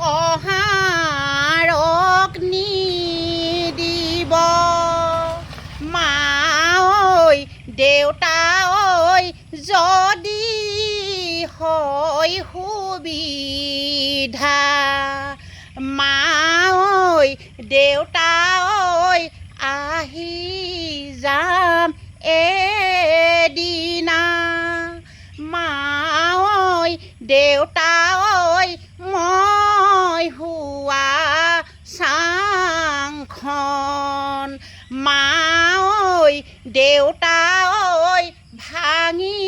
অহাৰক নিদিব মা ঐ দেউতা ঐ যদি হয় সুবিধা মা ঐ দেউতা ঐ আহি যাম এদিনা মা ঐ দেউতা ঐ মই শোৱা চাংখন মা ঐ দেউতা ঐ ভাঙি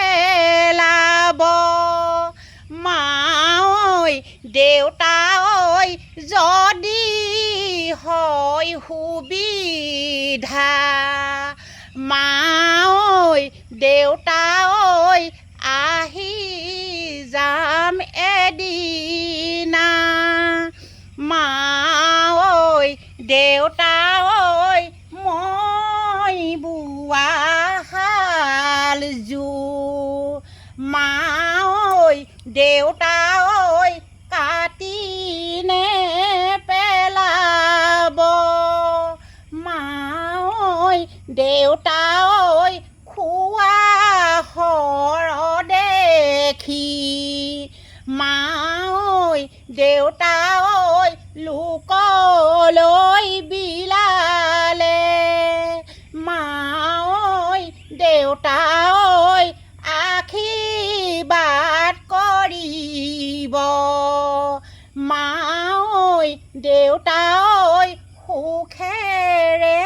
নেপেলাব মা ঐ দেউতা ঐ যদি হয় সুবিধা মা ঐ দেউতা ঐ আহি যাম এদিনা মা ঐ দেউতা ঐ মই বোৱা শালযোৰ মা ঐ দেউতা ঐ কাটি নেপেলাব মা ঐ দেউতা ঐ খোৱা সৰহ দেখি মা ঐ দেউতা ঐ লোকলৈ বিলালে মা ঐ দেউতা ঐ আশীৰ্বাদ কৰিব মা ঐ দেউতা ঐ সুখেৰে